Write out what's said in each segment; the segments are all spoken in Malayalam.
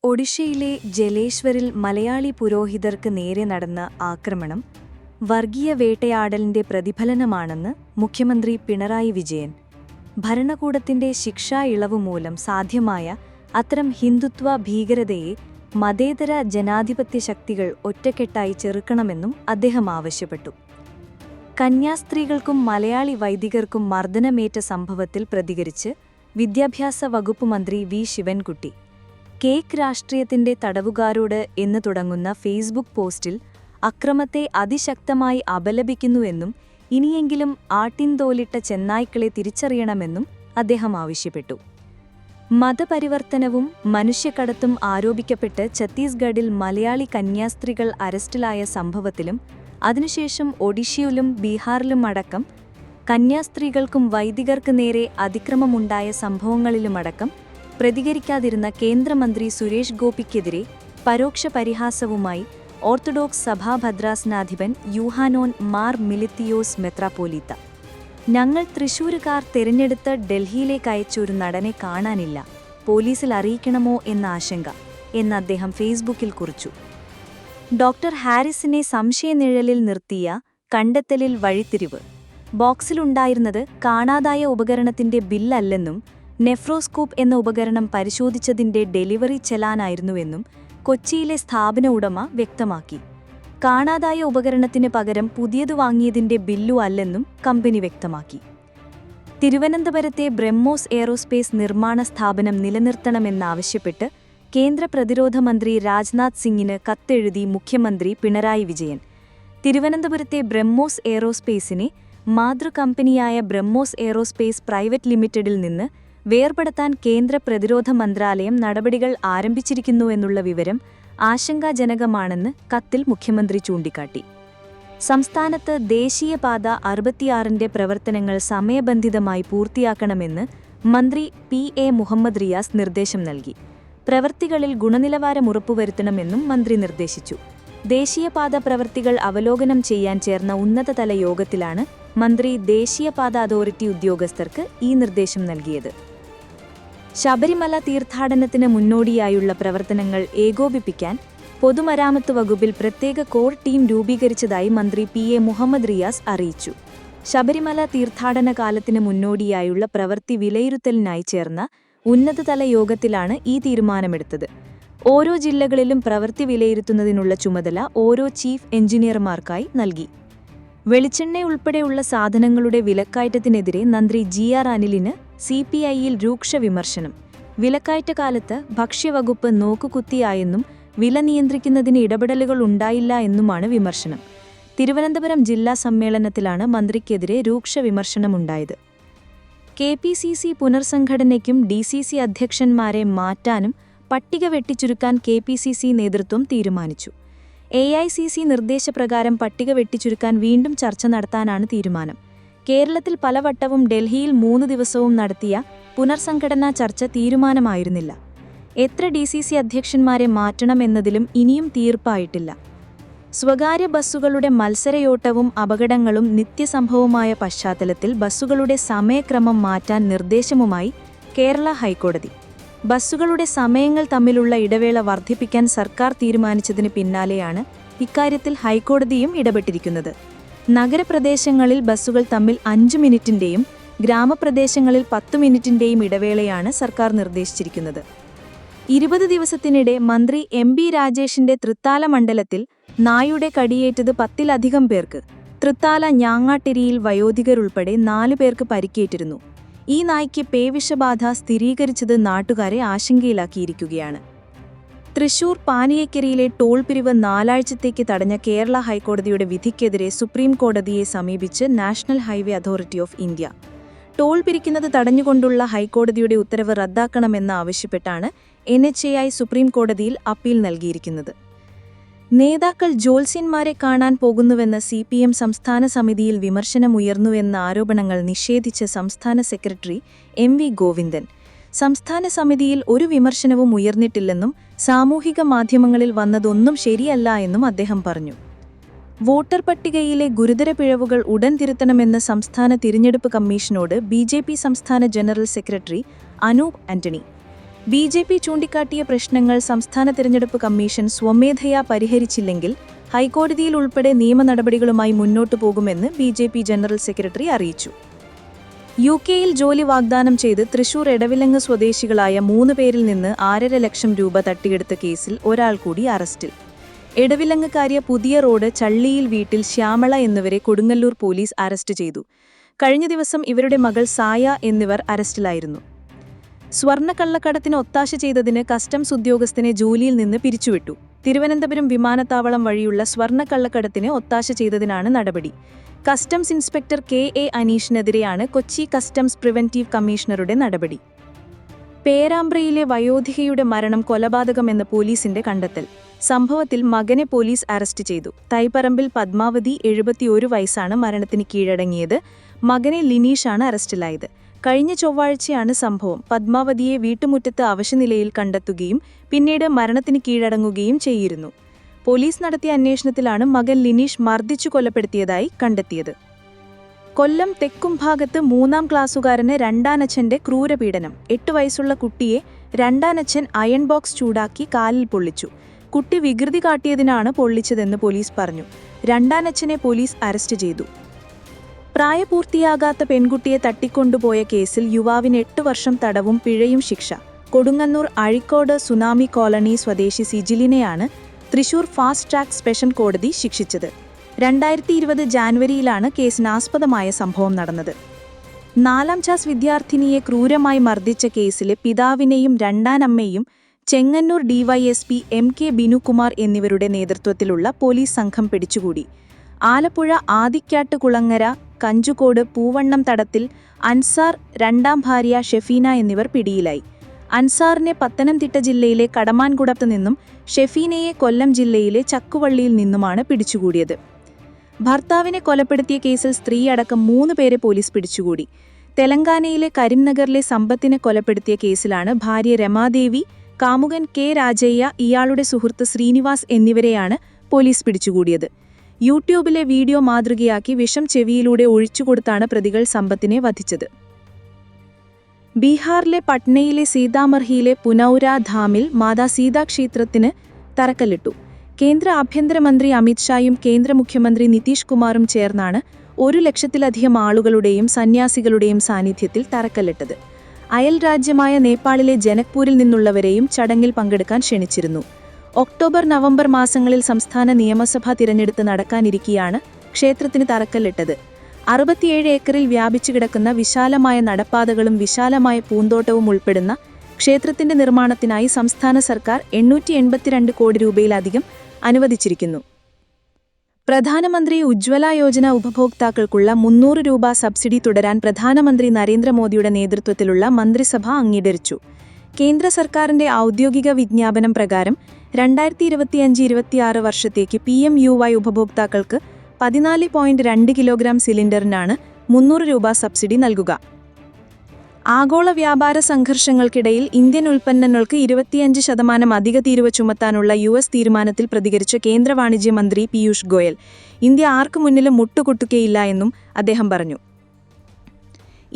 ഒഡീഷയിലെ ജലേശ്വറിൽ മലയാളി പുരോഹിതർക്ക് നേരെ നടന്ന ആക്രമണം വർഗീയ വേട്ടയാടലിന്റെ പ്രതിഫലനമാണെന്ന് മുഖ്യമന്ത്രി പിണറായി വിജയൻ. ഭരണകൂടത്തിന്റെ ശിക്ഷാ ഇളവ് മൂലം സാധ്യമായ അത്തരം ഹിന്ദുത്വ ഭീകരതയെ മതേതര ജനാധിപത്യ ശക്തികൾ ഒറ്റക്കെട്ടായി ചെറുക്കണമെന്നും അദ്ദേഹം ആവശ്യപ്പെട്ടു. കന്യാസ്ത്രീകൾക്കും മലയാളി വൈദികർക്കും മർദ്ദനമേറ്റ സംഭവത്തിൽ പ്രതികരിച്ച് വിദ്യാഭ്യാസ വകുപ്പ് മന്ത്രി വി ശിവൻകുട്ടി. കേക്ക് രാഷ്ട്രീയത്തിന്റെ തടവുകാരോട് എന്ന് തുടങ്ങുന്ന ഫേസ്ബുക്ക് പോസ്റ്റിൽ അക്രമത്തെ അതിശക്തമായി അപലപിക്കുന്നുവെന്നും ഇനിയെങ്കിലും ആട്ടിൻതോലിട്ട ചെന്നായ്ക്കളെ തിരിച്ചറിയണമെന്നും അദ്ദേഹം ആവശ്യപ്പെട്ടു. മതപരിവർത്തനവും മനുഷ്യക്കടത്തും ആരോപിക്കപ്പെട്ട് ഛത്തീസ്ഗഡിൽ മലയാളി കന്യാസ്ത്രീകൾ അറസ്റ്റിലായ സംഭവത്തിലും അതിനുശേഷം ഒഡീഷയിലും ബീഹാറിലും അടക്കം കന്യാസ്ത്രീകൾക്കും വൈദികർക്ക് നേരെ അതിക്രമമുണ്ടായ സംഭവങ്ങളിലുമടക്കം പ്രതികരിക്കാതിരുന്ന കേന്ദ്രമന്ത്രി സുരേഷ് ഗോപിക്കെതിരെ പരോക്ഷ പരിഹാസവുമായി ഓർത്തഡോക്സ് സഭാ ഭദ്രാസനാധിപൻ യൂഹാനോൻ മാർ മിലിത്തിയോസ് മെത്രാപ്പോലീത്ത. ഞങ്ങൾ തൃശൂരുകാർ തിരഞ്ഞെടുത്ത് ഡൽഹിയിലേക്ക് അയച്ചൊരു നടനെ കാണാനില്ല, പോലീസിൽ അറിയിക്കണമോ എന്ന ആശങ്ക എന്ന് അദ്ദേഹം ഫേസ്ബുക്കിൽ കുറിച്ചു. ഡോക്ടർ ഹാരിസിനെ സംശയനിഴലിൽ നിർത്തിയ കണ്ടെത്തലിൽ വഴിത്തിരിവ്. ബോക്സിലുണ്ടായിരുന്നത് കാണാതായ ഉപകരണത്തിന്റെ ബില്ലല്ലെന്നും നെഫ്രോസ്കോപ്പ് എന്ന ഉപകരണം പരിശോധിച്ചതിന്റെ ഡെലിവറി ചെലാനായിരുന്നുവെന്നും കൊച്ചിയിലെ സ്ഥാപന ഉടമ വ്യക്തമാക്കി. കാണാതായ ഉപകരണത്തിന് പകരം പുതിയത് വാങ്ങിയതിന്റെ ബില്ലു അല്ലെന്നും കമ്പനി വ്യക്തമാക്കി. തിരുവനന്തപുരത്തെ ബ്രഹ്മോസ് എയറോസ്പേസ് നിർമ്മാണ സ്ഥാപനം നിലനിർത്തണമെന്നാവശ്യപ്പെട്ട് കേന്ദ്ര പ്രതിരോധ മന്ത്രി രാജ്നാഥ് സിംഗിന് കത്തെഴുതി മുഖ്യമന്ത്രി പിണറായി വിജയൻ. തിരുവനന്തപുരത്തെ ബ്രഹ്മോസ് എയറോസ്പേസിനെ മാതൃകമ്പനിയായ ബ്രഹ്മോസ് എയറോസ്പേസ് പ്രൈവറ്റ് ലിമിറ്റഡിൽ നിന്ന് വേർപെടുത്താൻ കേന്ദ്ര പ്രതിരോധ മന്ത്രാലയം നടപടികൾ ആരംഭിച്ചിരിക്കുന്നുവെന്നുള്ള വിവരം ആശങ്കാജനകമാണെന്ന് കത്തിൽ മുഖ്യമന്ത്രി ചൂണ്ടിക്കാട്ടി. സംസ്ഥാനത്ത് ദേശീയപാത 66ന്റെ പ്രവർത്തനങ്ങൾ സമയബന്ധിതമായി പൂർത്തിയാക്കണമെന്ന് മന്ത്രി പി.എ. മുഹമ്മദ് റിയാസ് നിർദ്ദേശം നൽകി. പ്രവൃത്തികളിൽ ഗുണനിലവാരം ഉറപ്പുവരുത്തണമെന്നും മന്ത്രി നിർദ്ദേശിച്ചു. ദേശീയപാത പ്രവൃത്തികൾ അവലോകനം ചെയ്യാൻ ചേർന്ന ഉന്നതതല യോഗത്തിലാണ് മന്ത്രി ദേശീയപാത അതോറിറ്റി ഉദ്യോഗസ്ഥർക്ക് ഈ നിർദ്ദേശം നൽകിയത്. ശബരിമല തീർത്ഥാടനത്തിന് മുന്നോടിയായുള്ള പ്രവർത്തനങ്ങൾ ഏകോപിപ്പിക്കാൻ പൊതുമരാമത്ത് വകുപ്പിൽ പ്രത്യേക കോർ ടീം രൂപീകരിച്ചതായി മന്ത്രി പി.എ. മുഹമ്മദ് റിയാസ് അറിയിച്ചു. ശബരിമല തീർത്ഥാടന കാലത്തിന് മുന്നോടിയായുള്ള പ്രവൃത്തി വിലയിരുത്തലിനായി ചേർന്ന ഉന്നതതല യോഗത്തിലാണ് ഈ തീരുമാനമെടുത്തത്. ഓരോ ജില്ലകളിലും പ്രവൃത്തി വിലയിരുത്തുന്നതിനുള്ള ചുമതല ഓരോ ചീഫ് എഞ്ചിനീയർമാർക്കായി നൽകി. വെളിച്ചെണ്ണ ഉൾപ്പെടെയുള്ള സാധനങ്ങളുടെ വിലക്കയറ്റത്തിനെതിരെ മന്ത്രി ജി.ആർ. അനിലിന് CPI-യിൽ രൂക്ഷ വിമർശനം. വിലക്കയറ്റകാലത്ത് ഭക്ഷ്യവകുപ്പ് നോക്കുകുത്തിയായെന്നും വില നിയന്ത്രിക്കുന്നതിന് ഇടപെടലുകൾ ഉണ്ടായില്ല എന്നുമാണ് വിമർശനം. തിരുവനന്തപുരം ജില്ലാ സമ്മേളനത്തിലാണ് മന്ത്രിക്കെതിരെ രൂക്ഷ വിമർശനമുണ്ടായത്. KPCC പുനർസംഘടനയ്ക്കും DCC അധ്യക്ഷന്മാരെ മാറ്റാനും പട്ടിക വെട്ടിച്ചുരുക്കാൻ KPCC നേതൃത്വം തീരുമാനിച്ചു. AICC നിർദ്ദേശപ്രകാരം പട്ടിക വെട്ടിച്ചുരുക്കാൻ വീണ്ടും ചർച്ച നടത്താനാണ് തീരുമാനം. കേരളത്തിൽ പലവട്ടവും ഡൽഹിയിൽ 3 ദിവസവും നടത്തിയ പുനർസംഘടനാ ചർച്ച തീരുമാനമായിരുന്നില്ല. എത്ര DCC അധ്യക്ഷന്മാരെ മാറ്റണമെന്നതിലും ഇനിയും തീർപ്പായിട്ടില്ല. സ്വകാര്യ ബസ്സുകളുടെ മത്സരയോട്ടവും അപകടങ്ങളും നിത്യസംഭവമായ പശ്ചാത്തലത്തിൽ ബസ്സുകളുടെ സമയക്രമം മാറ്റാൻ നിർദ്ദേശവുമായി കേരള ഹൈക്കോടതി. ബസ്സുകളുടെ സമയങ്ങൾ തമ്മിലുള്ള ഇടവേള വർദ്ധിപ്പിക്കാൻ സർക്കാർ തീരുമാനിച്ചതിന് പിന്നാലെയാണ് ഇക്കാര്യത്തിൽ ഹൈക്കോടതിയും ഇടപെട്ടിരിക്കുന്നത്. നഗരപ്രദേശങ്ങളിൽ ബസ്സുകൾ തമ്മിൽ 5 മിനിറ്റിന്റെയും ഗ്രാമപ്രദേശങ്ങളിൽ 10 മിനിറ്റിന്റെയും ഇടവേളയാണ് സർക്കാർ നിർദ്ദേശിച്ചിരിക്കുന്നത്. 20 ദിവസത്തിനിടെ മന്ത്രി MB രാജേഷിന്റെ തൃത്താല മണ്ഡലത്തിൽ നായുടെ കടിയേറ്റത് 10-ലധികം പേർക്ക്. തൃത്താല ഞാങ്ങാട്ടിരിയിൽ വയോധികരുൾപ്പെടെ 4 പേർക്ക് പരിക്കേറ്റിരുന്നു. ഈ നായ്ക്ക് പേവിഷബാധ സ്ഥിരീകരിച്ചത് നാട്ടുകാരെ ആശങ്കയിലാക്കിയിരിക്കുകയാണ്. തൃശൂർ പാനിയക്കരയിലെ ടോൾ പിരിവ് 4 ആഴ്ചത്തേക്ക് തടഞ്ഞ കേരള ഹൈക്കോടതിയുടെ വിധിക്കെതിരെ സുപ്രീം കോടതിയെ സമീപിച്ച് national highway authority of India. Toll പിരിക്കുന്നത് തടഞ്ഞുകൊണ്ടുള്ള ഹൈക്കോടതിയുടെ ഉത്തരവ് റദ്ദാക്കണമെന്ന് ആവശ്യപ്പെട്ടാണ് NHAI സുപ്രീം കോടതിയിൽ അപ്പീൽ നൽകിയിരിക്കുന്നത്. നേതാക്കൾ ജ്യോത്സ്യന്മാരെ കാണാൻ പോകുന്നുവെന്ന് CPM സംസ്ഥാന സമിതിയിൽ വിമർശനമുയർന്നുവെന്ന ആരോപണങ്ങൾ നിഷേധിച്ച് സംസ്ഥാന സെക്രട്ടറി MV ഗോവിന്ദൻ. സംസ്ഥാന സമിതിയിൽ ഒരു വിമർശനവും ഉയർന്നിട്ടില്ലെന്നും സാമൂഹിക മാധ്യമങ്ങളിൽ വന്നതൊന്നും ശരിയല്ല എന്നും അദ്ദേഹം പറഞ്ഞു. വോട്ടർ പട്ടികയിലെ ഗുരുതര പിഴവുകൾ ഉടൻ തിരുത്തണമെന്ന് സംസ്ഥാന തിരഞ്ഞെടുപ്പ് കമ്മീഷനോട് BJP സംസ്ഥാന general secretary Anoop Antony. BJP. ചൂണ്ടിക്കാട്ടിയ പ്രശ്നങ്ങൾ സംസ്ഥാന തിരഞ്ഞെടുപ്പ് കമ്മീഷൻ സ്വമേധയാ പരിഹരിച്ചില്ലെങ്കിൽ ഹൈക്കോടതിയിൽ ഉൾപ്പെടെ നിയമ നടപടികളുമായി മുന്നോട്ടു പോകുമെന്ന് ബി.ജെ.പി. ജനറൽ സെക്രട്ടറി അറിയിച്ചു. യു.കെയിൽ ജോലി വാഗ്ദാനം ചെയ്ത് തൃശൂർ എടവിലങ്ങ് സ്വദേശികളായ 3 പേരിൽ നിന്ന് 6.5 ലക്ഷം രൂപ തട്ടിയെടുത്ത കേസിൽ ഒരാൾ കൂടി അറസ്റ്റിൽ. എടവിലങ്ങുകാരിയ പുതിയ റോഡ് ചള്ളിയിൽ വീട്ടിൽ ശ്യാമള എന്നിവരെ കൊടുങ്ങല്ലൂർ പോലീസ് അറസ്റ്റ് ചെയ്തു. കഴിഞ്ഞ ദിവസം ഇവരുടെ മകൾ സായ എന്നിവർ അറസ്റ്റിലായിരുന്നു. സ്വർണ്ണക്കള്ളക്കടത്തിന് ഒത്താശ ചെയ്തതിന് കസ്റ്റംസ് ഉദ്യോഗസ്ഥനെ ജോലിയിൽ നിന്ന് പിരിച്ചുവിട്ടു. തിരുവനന്തപുരം വിമാനത്താവളം വഴിയുള്ള സ്വർണ്ണക്കള്ളക്കടത്തിന് ഒത്താശ ചെയ്തതിനാണ് നടപടി. Customs inspector K A. അനീഷിനെതിരെയാണ് കൊച്ചി കസ്റ്റംസ് പ്രിവന്റീവ് കമ്മീഷണറുടെ നടപടി. പേരാമ്പ്രയിലെ വയോധികയുടെ മരണം കൊലപാതകമെന്ന് പോലീസിന്റെ കണ്ടെത്തൽ. സംഭവത്തിൽ മകനെ പോലീസ് അറസ്റ്റ് ചെയ്തു. തൈപ്പറമ്പിൽ പത്മാവതി 71 വയസ്സാണ് മരണത്തിന് കീഴടങ്ങിയത്. മകനെ ലിനീഷാണ് അറസ്റ്റിലായത്. കഴിഞ്ഞ ചൊവ്വാഴ്ചയാണ് സംഭവം. പത്മാവതിയെ വീട്ടുമുറ്റത്ത് അവശനിലയിൽ കണ്ടെത്തുകയും പിന്നീട് മരണത്തിന് കീഴടങ്ങുകയും ചെയ്തിരുന്നു. പോലീസ് നടത്തിയ അന്വേഷണത്തിലാണ് മകൻ ലിനീഷ് മർദ്ദിച്ചു കൊലപ്പെടുത്തിയതായി കണ്ടെത്തിയത്. കൊല്ലം തെക്കുംഭാഗത്ത് 3ാം ക്ലാസ്സുകാരന് രണ്ടാനച്ഛന്റെ ക്രൂരപീഡനം. 8 വയസ്സുള്ള കുട്ടിയെ രണ്ടാനച്ഛൻ അയൺ ബോക്സ് ചൂടാക്കി കാലിൽ പൊള്ളിച്ചു. കുട്ടി വികൃതി കാട്ടിയതിനാണ് പൊള്ളിച്ചതെന്ന് പോലീസ് പറഞ്ഞു. രണ്ടാനച്ഛനെ പോലീസ് അറസ്റ്റ് ചെയ്തു. പ്രായപൂർത്തിയാകാത്ത പെൺകുട്ടിയെ തട്ടിക്കൊണ്ടുപോയ കേസിൽ യുവാവിന് 8 വർഷം തടവും പിഴയും ശിക്ഷ. കൊടുങ്ങന്നൂർ അഴിക്കോട് സുനാമി കോളനി സ്വദേശി സിജിലിനെയാണ് തൃശൂർ ഫാസ്റ്റ് ട്രാക്ക് സ്പെഷ്യൽ കോടതി ശിക്ഷിച്ചത്. 2020 ജാനുവരിയിലാണ് കേസിനാസ്പദമായ സംഭവം നടന്നത്. 4ാം ക്ലാസ് വിദ്യാർത്ഥിനിയെ ക്രൂരമായി മർദ്ദിച്ച കേസിലെ പിതാവിനെയും രണ്ടാനമ്മയെയും ചെങ്ങന്നൂർ ഡിവൈഎസ്പി എം.കെ. ബിനുകുമാർ എന്നിവരുടെ നേതൃത്വത്തിലുള്ള പോലീസ് സംഘം പിടിച്ചുകൂടി. ആലപ്പുഴ ആദിക്കാട്ട് കുളങ്ങര, കഞ്ചുകോട്, പൂവണ്ണം തടത്തിൽ അൻസാർ, 2ാം ഭാര്യ ഷെഫീന എന്നിവർ പിടിയിലായി. അൻസാറിനെ പത്തനംതിട്ട ജില്ലയിലെ കടമാൻകുടത്ത് നിന്നും ഷെഫീനയെ കൊല്ലം ജില്ലയിലെ ചക്കുവള്ളിയിൽ നിന്നുമാണ് പിടിച്ചുകൂടിയത്. ഭർത്താവിനെ കൊലപ്പെടുത്തിയ കേസിൽ സ്ത്രീയടക്കം 3 പേരെ പോലീസ് പിടിച്ചുകൂടി. തെലങ്കാനയിലെ കരിംനഗറിലെ സമ്പത്തിനെ കൊലപ്പെടുത്തിയ കേസിലാണ് ഭാര്യ രമാദേവി, കാമുകൻ കെ. രാജയ്യ, ഇയാളുടെ സുഹൃത്ത് ശ്രീനിവാസ് എന്നിവരെയാണ് പോലീസ് പിടിച്ചുകൂടിയത്. യൂട്യൂബിലെ വീഡിയോ മാതൃകയാക്കി വിഷം ചെവിയിലൂടെ ഒഴിച്ചുകൊടുത്താണ് പ്രതികൾ സമ്പത്തിനെ വധിച്ചത്. ബീഹാറിലെ പട്നയിലെ സീതാമർഹിയിലെ പുനൌര ധാമിൽ മാതാ സീതാ ക്ഷേത്രത്തിന് തറക്കല്ലിട്ടു. കേന്ദ്ര ആഭ്യന്തരമന്ത്രി അമിത്ഷായും കേന്ദ്ര മുഖ്യമന്ത്രി നിതീഷ് കുമാറും ചേർന്നാണ് 1 ലക്ഷത്തിലധികം ആളുകളുടെയും സന്യാസികളുടെയും സാന്നിധ്യത്തിൽ തറക്കല്ലിട്ടത്. അയൽ രാജ്യമായ നേപ്പാളിലെ ജനക്പൂരിൽ നിന്നുള്ളവരെയും ചടങ്ങിൽ പങ്കെടുക്കാൻ ക്ഷണിച്ചിരുന്നു. ഒക്ടോബർ, നവംബർ മാസങ്ങളിൽ സംസ്ഥാന നിയമസഭാ തിരഞ്ഞെടുപ്പ് നടക്കാനിരിക്കെയാണ് ക്ഷേത്രത്തിന് തറക്കല്ലിട്ടത്. 67 ഏക്കറിൽ വ്യാപിച്ചു കിടക്കുന്ന വിശാലമായ നടപ്പാതകളും വിശാലമായ പൂന്തോട്ടവും ഉൾപ്പെടുന്ന ക്ഷേത്രത്തിന്റെ നിർമ്മാണത്തിനായി സംസ്ഥാന സർക്കാർ 882 കോടി രൂപയിലധികം അനുവദിച്ചിരിക്കുന്നു. പ്രധാനമന്ത്രി ഉജ്ജ്വല യോജന ഉപഭോക്താക്കൾക്കുള്ള 300 രൂപ സബ്സിഡി തുടരാൻ പ്രധാനമന്ത്രി നരേന്ദ്രമോദിയുടെ നേതൃത്വത്തിലുള്ള മന്ത്രിസഭ അംഗീകരിച്ചു. കേന്ദ്ര സർക്കാരിന്റെ ഔദ്യോഗിക വിജ്ഞാപനം പ്രകാരം 2025-26 വർഷത്തേക്ക് PMUY ഉപഭോക്താക്കൾക്ക് 14.2 കിലോഗ്രാം സിലിണ്ടറിനാണ് 300 രൂപ സബ്സിഡി നൽകുക. ആഗോള വ്യാപാര സംഘർഷങ്ങൾക്കിടയിൽ ഇന്ത്യൻ ഉൽപ്പന്നങ്ങൾക്ക് 25% അധിക തീരുവ ചുമത്താനുള്ള US തീരുമാനത്തിൽ പ്രതികരിച്ച കേന്ദ്ര വാണിജ്യ മന്ത്രി പീയൂഷ് ഗോയൽ, ഇന്ത്യ ആർക്കു മുന്നിലും മുട്ടുകൊട്ടുകയില്ല എന്നും അദ്ദേഹം പറഞ്ഞു.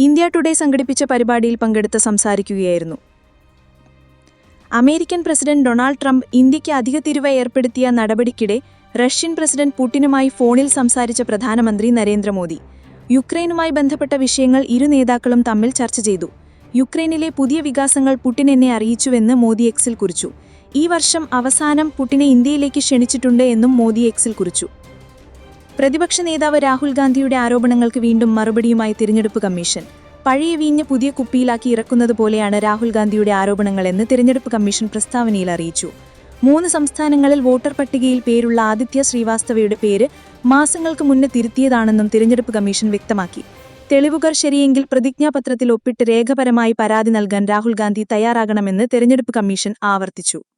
ഇന്ത്യ ടുഡേ സംഘടിപ്പിച്ച പരിപാടിയിൽ പങ്കെടുത്ത് സംസാരിക്കുകയായിരുന്നു. അമേരിക്കൻ പ്രസിഡന്റ് ഡൊണാൾഡ് ട്രംപ് ഇന്ത്യയ്ക്ക് അധിക തീരുവ ഏർപ്പെടുത്തിയ നടപടിക്കിടെ റഷ്യൻ പ്രസിഡന്റ് പുടിനുമായി ഫോണിൽ സംസാരിച്ച പ്രധാനമന്ത്രി നരേന്ദ്രമോദി. യുക്രൈനുമായി ബന്ധപ്പെട്ട വിഷയങ്ങൾ ഇരു നേതാക്കളും തമ്മിൽ ചർച്ച ചെയ്തു. യുക്രൈനിലെ പുതിയ വികാസങ്ങൾ പുടിൻ എന്നെ അറിയിച്ചുവെന്ന് മോദി എക്സിൽ കുറിച്ചു. ഈ വർഷം അവസാനം പുടിനെ ഇന്ത്യയിലേക്ക് ക്ഷണിച്ചിട്ടുണ്ട് എന്നും മോദി എക്സിൽ കുറിച്ചു. പ്രതിപക്ഷ നേതാവ് രാഹുൽ ഗാന്ധിയുടെ ആരോപണങ്ങൾക്ക് വീണ്ടും മറുപടിയുമായി തിരഞ്ഞെടുപ്പ് കമ്മീഷൻ. പഴയ വീഞ്ഞ് പുതിയ കുപ്പിയിലാക്കി ഇറക്കുന്നത് പോലെയാണ് രാഹുൽ ഗാന്ധിയുടെ ആരോപണങ്ങളെന്ന് തിരഞ്ഞെടുപ്പ് കമ്മീഷൻ പ്രസ്താവനയിൽ അറിയിച്ചു. 3 സംസ്ഥാനങ്ങളിൽ വോട്ടർ പട്ടികയിൽ പേരുള്ള ആദിത്യ ശ്രീവാസ്തവയുടെ പേര് മാസങ്ങൾക്ക് മുന്നേ തിരുത്തിയതാണെന്നും തിരഞ്ഞെടുപ്പ് കമ്മീഷൻ വ്യക്തമാക്കി. തെളിവുകൾ ശരിയെങ്കിൽ പ്രതിജ്ഞാപത്രത്തിൽ ഒപ്പിട്ട് രേഖപരമായി പരാതി നൽകാൻ രാഹുൽ ഗാന്ധി തയ്യാറാകണമെന്ന് തിരഞ്ഞെടുപ്പ് കമ്മീഷൻ ആവർത്തിച്ചു.